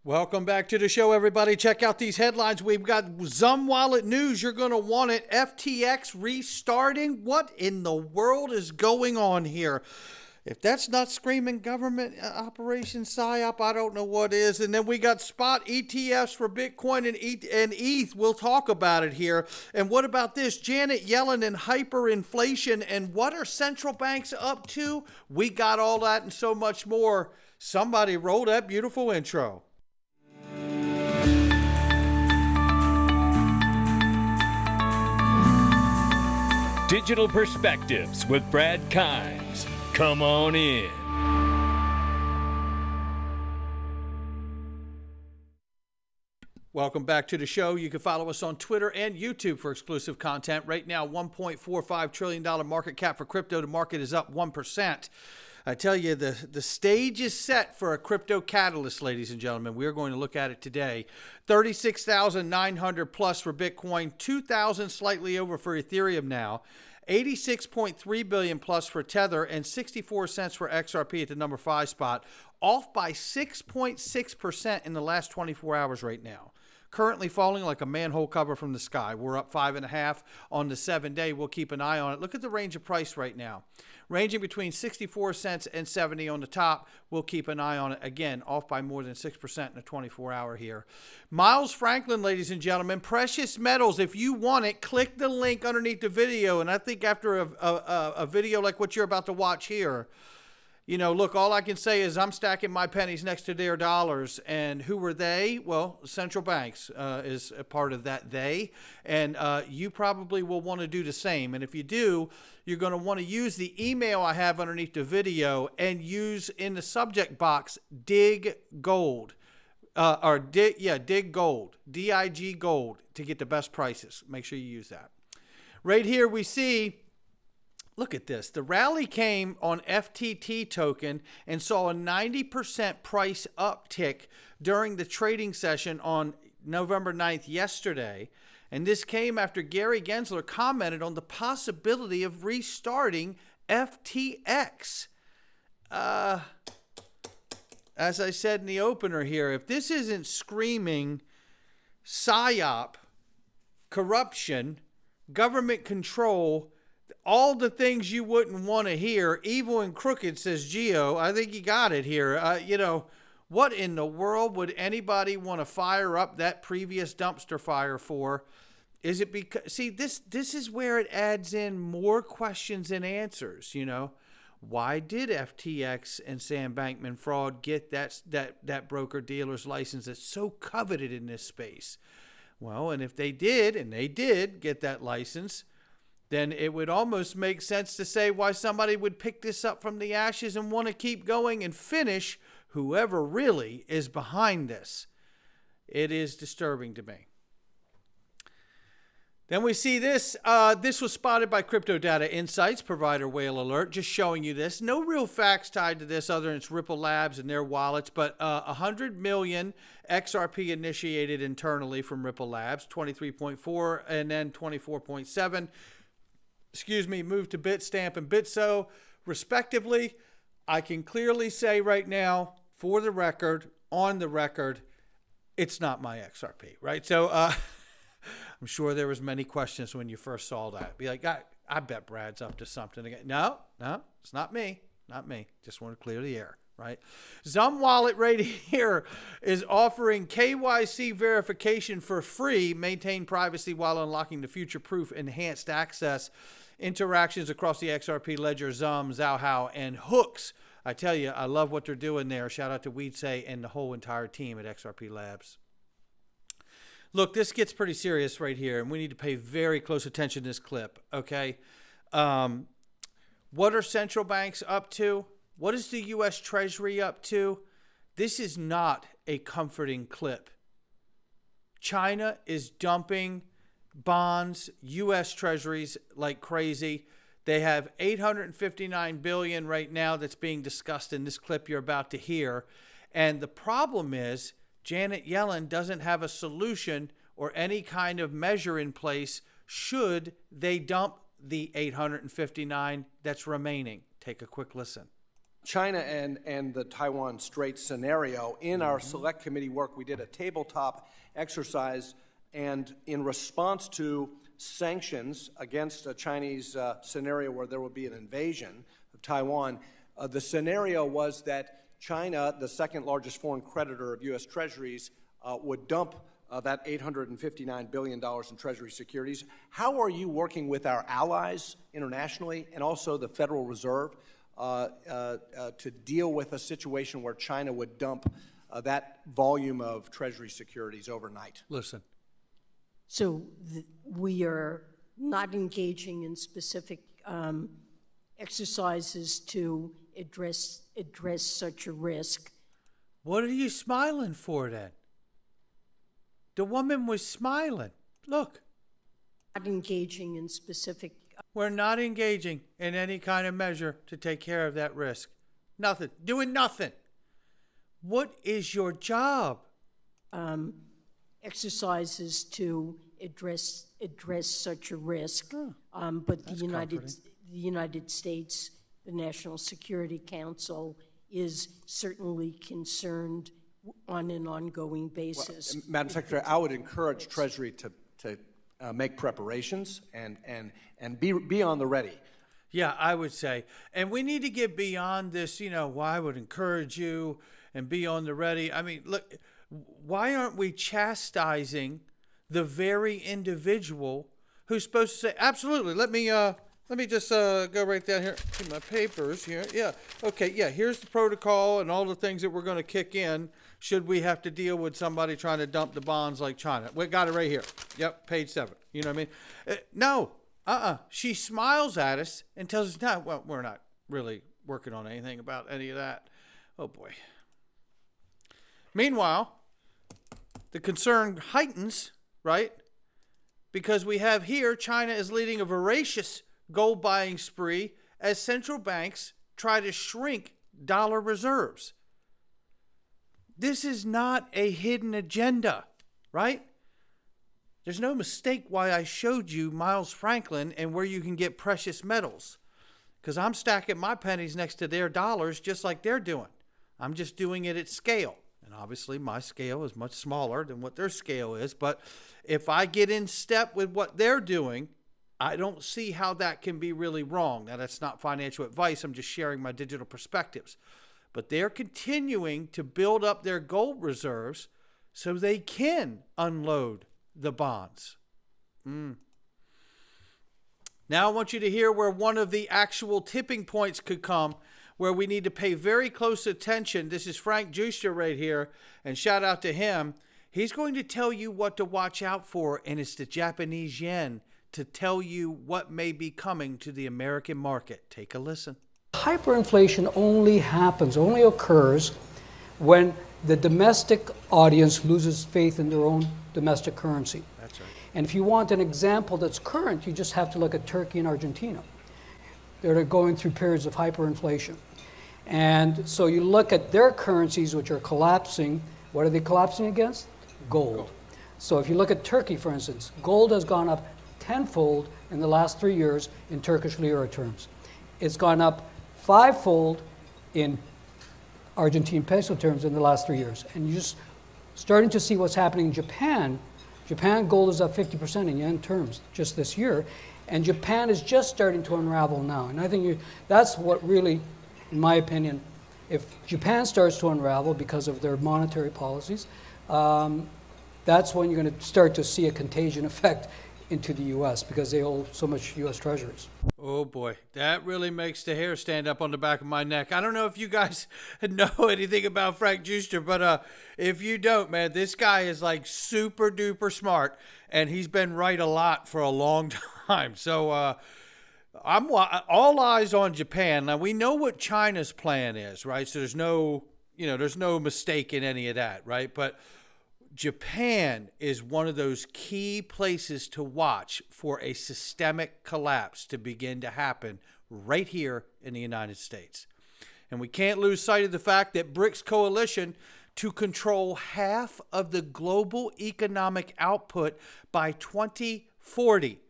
Welcome back to the show, everybody. Check out these headlines. We've got Zum Wallet news. You're going to want it. FTX restarting. What in the world is going on here? If that's not screaming government operation PSYOP, I don't know what is. And then we got spot ETFs for Bitcoin and ETH. We'll talk about it here. And what about this? Janet Yellen and hyperinflation. And what are central banks up to? We got all that and so much more. Somebody roll that beautiful intro. Digital Perspectives with Brad Kimes. Come on in. Welcome back to the show. You can follow us on Twitter and YouTube for exclusive content. Right now, $1.45 trillion market cap for crypto. The market is up 1%. I tell you, the stage is set for a crypto catalyst, ladies and gentlemen. We're going to look at it today. 36,900 plus for Bitcoin, 2,000 slightly over for Ethereum now, 86.3 billion plus for Tether, and 64 cents for XRP at the number 5 spot, off by 6.6% in the last 24 hours right now. Currently falling like a manhole cover from the sky. We're up 5.5 on the 7-day. We'll keep an eye on it. Look at the range of price right now. Ranging between 64 cents and 70 on the top. We'll keep an eye on it. Again, off by more than 6% in the 24-hour here. Miles Franklin, ladies and gentlemen, precious metals. If you want it, click the link underneath the video. And I think after a video like what you're about to watch here, you know, look, all I can say is I'm stacking my pennies next to their dollars. And who were they? Well, central banks is a part of that they. And you probably will want to do the same. And if you do, you're going to want to use the email I have underneath the video and use in the subject box, dig gold. Dig gold, D-I-G gold, to get the best prices. Make sure you use that. Right here we see, look at this. The rally came on FTT token and saw a 90% price uptick during the trading session on November 9th yesterday. And this came after Gary Gensler commented on the possibility of restarting FTX. As I said in the opener here, if this isn't screaming PSYOP, corruption, government control, all the things you wouldn't want to hear, evil and crooked, says Geo. I think you got it here. You know, what in the world would anybody want to fire up that previous dumpster fire for? Is it because, see, this is where it adds in more questions than answers, you know? Why did FTX and Sam Bankman-Fried get that broker-dealer's license that's so coveted in this space? Well, and if they did, and they did get that license, then it would almost make sense to say why somebody would pick this up from the ashes and want to keep going and finish whoever really is behind this. It is disturbing to me. Then we see this. This was spotted by Crypto Data Insights, provider whale alert, just showing you this. No real facts tied to this other than it's Ripple Labs and their wallets, but 100 million XRP initiated internally from Ripple Labs, 23.4 and then 24.7. Moved to Bitstamp and Bitso, respectively. I can clearly say right now, for the record, on the record, it's not my XRP, right? So I'm sure there was many questions when you first saw that. Be like, I bet Brad's up to something again. No, it's not me. Not me. Just want to clear the air, right? Zum Wallet right here is offering KYC verification for free, maintain privacy while unlocking the future-proof enhanced access interactions across the XRP ledger, Zum, Zhaohao, and Hooks. I tell you, I love what they're doing there. Shout out to Weedsay and the whole entire team at XRP Labs. Look, this gets pretty serious right here, and we need to pay very close attention to this clip, okay? What are central banks up to? What is the U.S. Treasury up to? This is not a comforting clip. China is dumping bonds, U.S. Treasuries like crazy. They have $859 billion right now that's being discussed in this clip you're about to hear. And the problem is Janet Yellen doesn't have a solution or any kind of measure in place should they dump the 859 that's remaining. Take a quick listen. China and the Taiwan Strait scenario. In our select committee work, we did a tabletop exercise, and in response to sanctions against a Chinese scenario where there would be an invasion of Taiwan, the scenario was that China, the second largest foreign creditor of U.S. Treasuries, would dump that $859 billion in Treasury securities. How are you working with our allies internationally and also the Federal Reserve to deal with a situation where China would dump that volume of Treasury securities overnight? Listen. So we are not engaging in specific exercises to address such a risk. What are you smiling for then? The woman was smiling. Look. Not engaging in specific. We're not engaging in any kind of measure to take care of that risk. Nothing. Doing nothing. What is your job? Exercises to address such a risk. But the United States, the National Security Council, is certainly concerned on an ongoing basis. Well, Madam Secretary, I would encourage Treasury to make preparations and be on the ready. Yeah, I would say. And we need to get beyond this, I would encourage you and be on the ready. I mean, look, why aren't we chastising the very individual who's supposed to say, absolutely, let me just go right down here to my papers here. Yeah, okay, yeah, here's the protocol and all the things that we're going to kick in should we have to deal with somebody trying to dump the bonds like China. We got it right here. Yep, page 7. You know what I mean? No, She smiles at us and tells us, no, well, we're not really working on anything about any of that. Oh, boy. Meanwhile, the concern heightens, right? Because we have here China is leading a voracious gold buying spree as central banks try to shrink dollar reserves. This is not a hidden agenda, right? There's no mistake why I showed you Miles Franklin and where you can get precious metals. Because I'm stacking my pennies next to their dollars just like they're doing. I'm just doing it at scale. And obviously my scale is much smaller than what their scale is. But if I get in step with what they're doing, I don't see how that can be really wrong. Now, that's not financial advice. I'm just sharing my digital perspectives. But they're continuing to build up their gold reserves so they can unload the bonds. Now I want you to hear where one of the actual tipping points could come, where we need to pay very close attention. This is Frank Juer right here, and shout out to him. He's going to tell you what to watch out for, and it's the Japanese yen to tell you what may be coming to the American market. Take a listen. Hyperinflation only occurs when the domestic audience loses faith in their own domestic currency. That's right. And if you want an example that's current, you just have to look at Turkey and Argentina. They're going through periods of hyperinflation. And so you look at their currencies, which are collapsing. What are they collapsing against? Gold. So if you look at Turkey, for instance, gold has gone up tenfold in the last 3 years in Turkish lira terms. It's gone up fivefold in Argentine peso terms in the last 3 years. And you're just starting to see what's happening in Japan. Japan gold is up 50% in yen terms just this year. And Japan is just starting to unravel now. And I think that's what really, in my opinion, if Japan starts to unravel because of their monetary policies, that's when you're going to start to see a contagion effect into the U.S. because they hold so much U.S. treasuries. Oh, boy. That really makes the hair stand up on the back of my neck. I don't know if you guys know anything about Frank Juer, but if you don't, man, this guy is like super duper smart, and he's been right a lot for a long time. So I'm all eyes on Japan. Now, we know what China's plan is, right? So there's no mistake in any of that, right? But Japan is one of those key places to watch for a systemic collapse to begin to happen right here in the United States. And we can't lose sight of the fact that Brent Coalition to control half of the global economic output by 2040.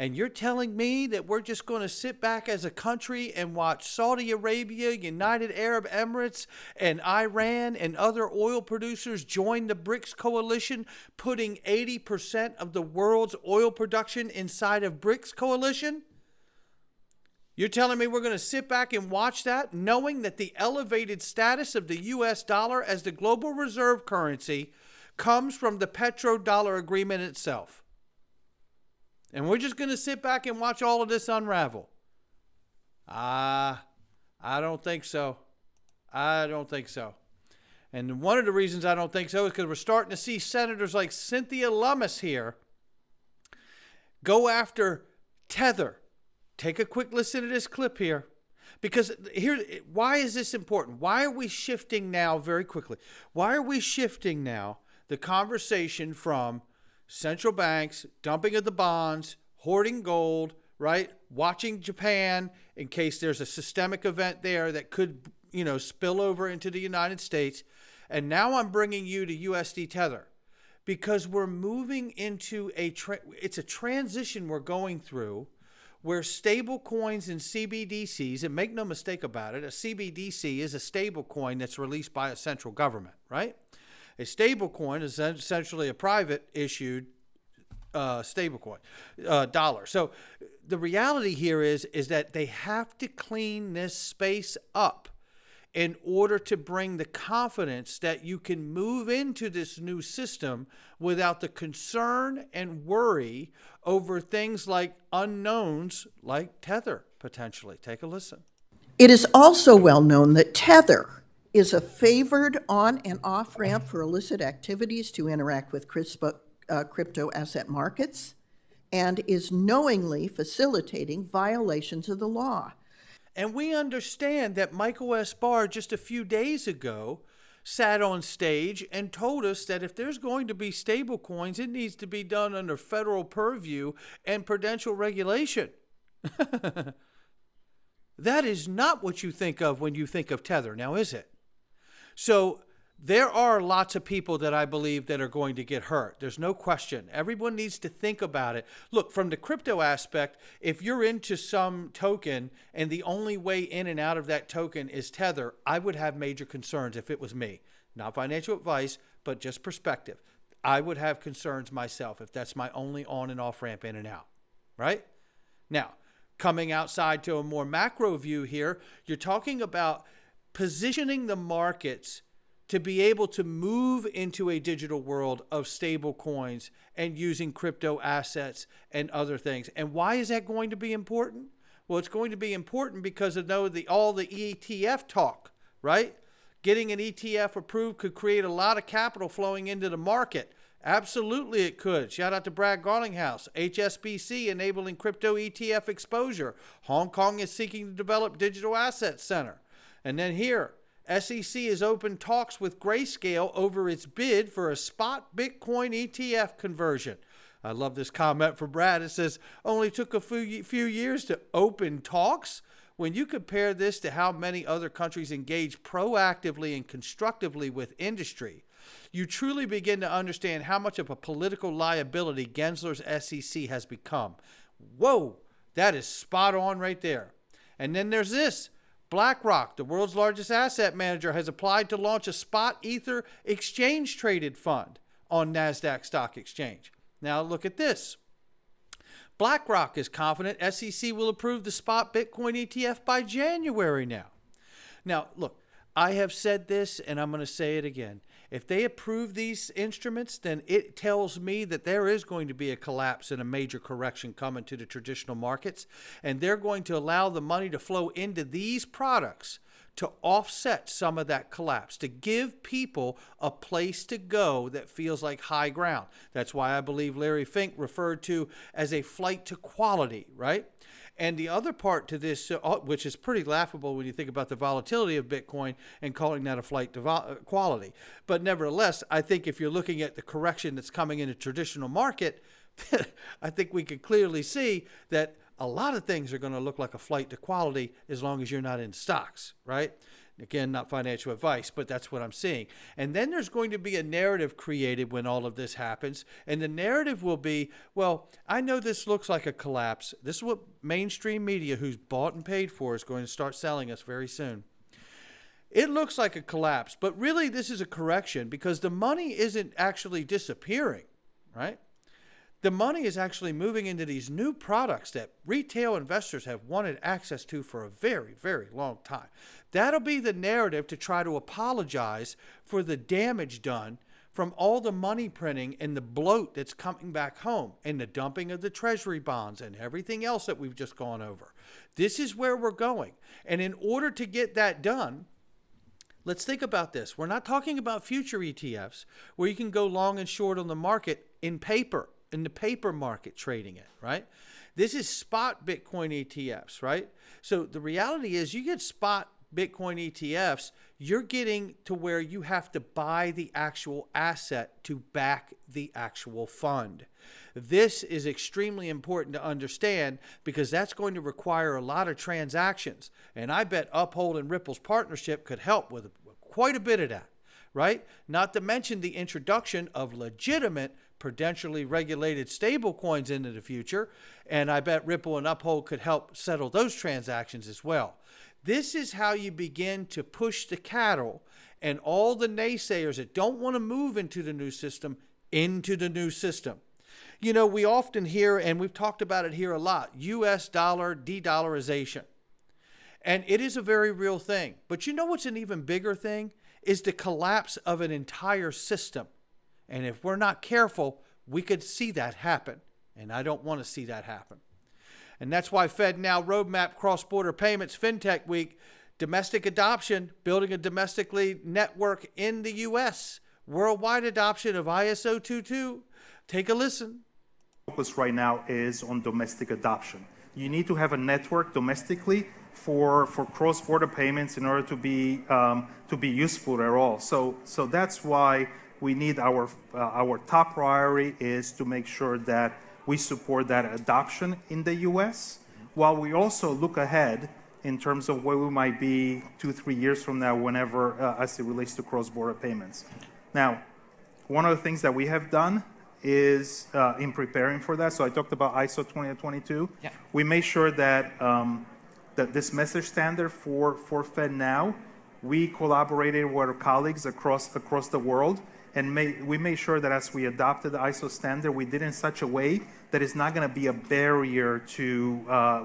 And you're telling me that we're just going to sit back as a country and watch Saudi Arabia, United Arab Emirates, and Iran and other oil producers join the BRICS coalition, putting 80% of the world's oil production inside of BRICS coalition? You're telling me we're going to sit back and watch that, knowing that the elevated status of the U.S. dollar as the global reserve currency comes from the petrodollar agreement itself? And we're just going to sit back and watch all of this unravel? I don't think so. I don't think so. And one of the reasons I don't think so is because we're starting to see senators like Cynthia Lummis here go after Tether. Take a quick listen to this clip here. Because why is this important? Why are we shifting now very quickly? Why are we shifting now the conversation from central banks, dumping of the bonds, hoarding gold, right? Watching Japan in case there's a systemic event there that could, spill over into the United States. And now I'm bringing you to USD Tether because we're moving into it's a transition we're going through where stable coins and CBDCs, and make no mistake about it, a CBDC is a stable coin that's released by a central government, right? A stable coin is essentially a private issued stable coin, dollar. So the reality here is that they have to clean this space up in order to bring the confidence that you can move into this new system without the concern and worry over things like unknowns like Tether, potentially. Take a listen. It is also well known that Tether is a favored on and off ramp for illicit activities to interact with crypto asset markets and is knowingly facilitating violations of the law. And we understand that Michael Esbar just a few days ago sat on stage and told us that if there's going to be stable coins, it needs to be done under federal purview and prudential regulation. That is not what you think of when you think of Tether, now is it? So there are lots of people that I believe that are going to get hurt. There's no question. Everyone needs to think about it. Look, from the crypto aspect, if you're into some token and the only way in and out of that token is Tether, I would have major concerns if it was me. Not financial advice, but just perspective. I would have concerns myself if that's my only on and off ramp in and out, right? Now, coming outside to a more macro view here, you're talking about positioning the markets to be able to move into a digital world of stable coins and using crypto assets and other things. And why is that going to be important? Well, it's going to be important because of all the ETF talk, right? Getting an ETF approved could create a lot of capital flowing into the market. Absolutely it could. Shout out to Brad Garlinghouse. HSBC enabling crypto ETF exposure. Hong Kong is seeking to develop digital asset center. And then here, SEC has opened talks with Grayscale over its bid for a spot Bitcoin ETF conversion. I love this comment from Brad. It says, only took a few years to open talks. When you compare this to how many other countries engage proactively and constructively with industry, you truly begin to understand how much of a political liability Gensler's SEC has become. Whoa, that is spot on right there. And then there's this. BlackRock, the world's largest asset manager, has applied to launch a spot Ether exchange-traded fund on NASDAQ Stock Exchange. Now look at this. BlackRock is confident SEC will approve the spot Bitcoin ETF by January now. Now, look, I have said this and I'm going to say it again. If they approve these instruments, then it tells me that there is going to be a collapse and a major correction coming to the traditional markets, and they're going to allow the money to flow into these products to offset some of that collapse, to give people a place to go that feels like high ground. That's why I believe Larry Fink referred to as a flight to quality, right? And the other part to this, which is pretty laughable when you think about the volatility of Bitcoin and calling that a flight to quality. But nevertheless, I think if you're looking at the correction that's coming in a traditional market, I think we could clearly see that a lot of things are going to look like a flight to quality as long as you're not in stocks, right? Again, not financial advice, but that's what I'm seeing. And then there's going to be a narrative created when all of this happens. And the narrative will be, well, I know this looks like a collapse. This is what mainstream media, who's bought and paid for, is going to start selling us very soon. It looks like a collapse, but really this is a correction because the money isn't actually disappearing, right? The money is actually moving into these new products that retail investors have wanted access to for a very, very long time. That'll be the narrative to try to apologize for the damage done from all the money printing and the bloat that's coming back home and the dumping of the treasury bonds and everything else that we've just gone over. This is where we're going. And in order to get that done, let's think about this. We're not talking about future ETFs where you can go long and short on the market in paper. In the paper market trading it, right? This is spot Bitcoin ETFs, right? So the reality is you get spot Bitcoin ETFs, you're getting to where you have to buy the actual asset to back the actual fund. This is extremely important to understand because that's going to require a lot of transactions. And I bet Uphold and Ripple's partnership could help with quite a bit of that, right? Not to mention the introduction of legitimate prudentially regulated stable coins into the future, and I bet Ripple and Uphold could help settle those transactions as well. This is how you begin to push the cattle and all the naysayers that don't want to move into the new system into the new system. You know, we often hear, and we've talked about it here a lot, US dollar de-dollarization. And it is a very real thing. But you know what's an even bigger thing? Is the collapse of an entire system. And if we're not careful, we could see that happen. And I don't want to see that happen. And that's why FedNow Roadmap Cross-Border Payments FinTech Week, domestic adoption, building a domestically network in the U.S., worldwide adoption of ISO 22. Take a listen. Focus right now is on domestic adoption. You need to have a network domestically for cross-border payments in order to be useful at all. So that's why we need our top priority is to make sure that we support that adoption in the U.S. while we also look ahead in terms of where we might be 2-3 years from now, whenever as it relates to cross-border payments. Now, one of the things that we have done is in preparing for that. So I talked about ISO 2022. Yeah. We made sure that that this message standard for FedNow, we collaborated with our colleagues across the world. And we made sure that as we adopted the ISO standard, we did it in such a way that it's not going to be a barrier to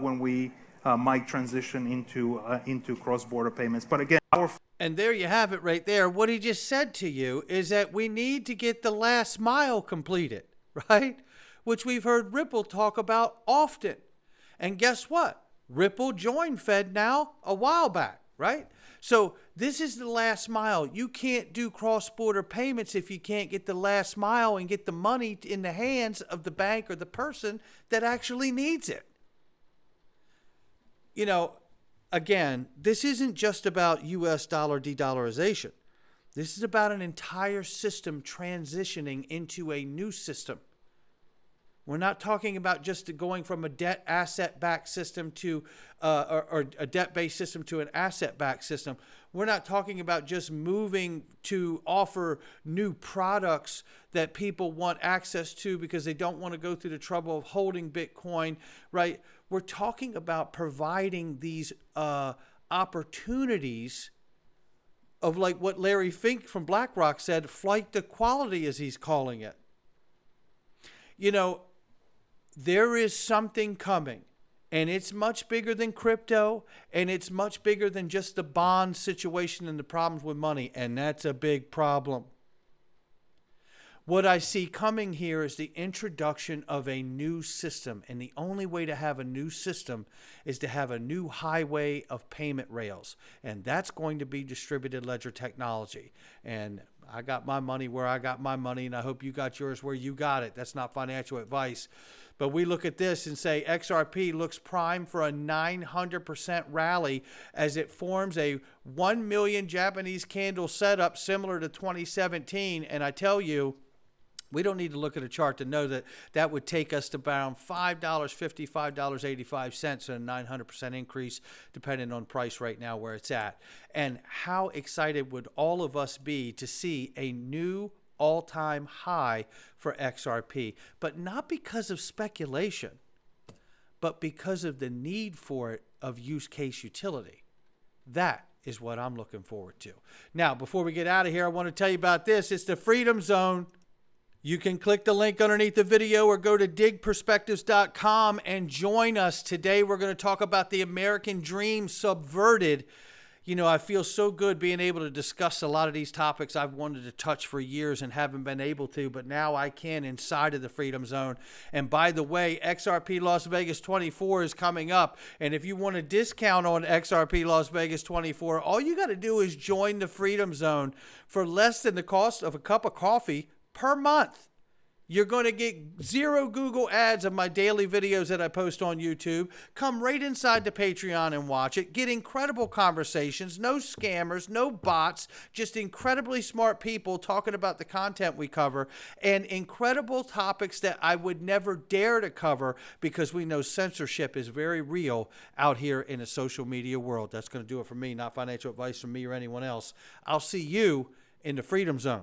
when we might transition into cross-border payments. But again, and there you have it right there. What he just said to you is that we need to get the last mile completed, right? Which we've heard Ripple talk about often. And guess what? Ripple joined FedNow a while back, right? So this is the last mile. You can't do cross-border payments if you can't get the last mile and get the money in the hands of the bank or the person that actually needs it. You know, again, this isn't just about US dollar de-dollarization. This is about an entire system transitioning into a new system. We're not talking about just going from a debt asset-backed system to or a debt-based system to an asset-backed system. We're not talking about just moving to offer new products that people want access to because they don't want to go through the trouble of holding Bitcoin, right? We're talking about providing these opportunities of, like what Larry Fink from BlackRock said, flight to quality, as he's calling it. You know, there is something coming, and it's much bigger than crypto, and it's much bigger than just the bond situation and the problems with money, and that's a big problem. What I see coming here is the introduction of a new system, and the only way to have a new system is to have a new highway of payment rails, and that's going to be distributed ledger technology. And I got my money where I got my money, and I hope you got yours where you got it. That's not financial advice. But we look at this and say XRP looks primed for a 900% rally as it forms a 1 million Japanese candle setup similar to 2017. And I tell you, We don't need to look at a chart to know that that would take us to around $5.50, $5.85, and a 900% increase, depending on price right now where it's at. And how excited would all of us be to see a new all-time high for XRP? But not because of speculation, but because of the need for it of use case utility. That is what I'm looking forward to. Now, before we get out of here, I want to tell you about this. It's the Freedom Zone. You can click the link underneath the video or go to digperspectives.com and join us. Today, we're going to talk about the American dream subverted. You know, I feel so good being able to discuss a lot of these topics I've wanted to touch for years and haven't been able to, but now I can inside of the Freedom Zone. And by the way, XRP Las Vegas 24 is coming up. And if you want a discount on XRP Las Vegas 24, all you got to do is join the Freedom Zone for less than the cost of a cup of coffee per month. You're going to get 0 Google ads of my daily videos that I post on YouTube. Come right inside the Patreon and watch it. Get incredible conversations, no scammers, no bots, just incredibly smart people talking about the content we cover and incredible topics that I would never dare to cover because we know censorship is very real out here in the social media world. That's going to do it for me, not financial advice from me or anyone else. I'll see you in the Freedom Zone.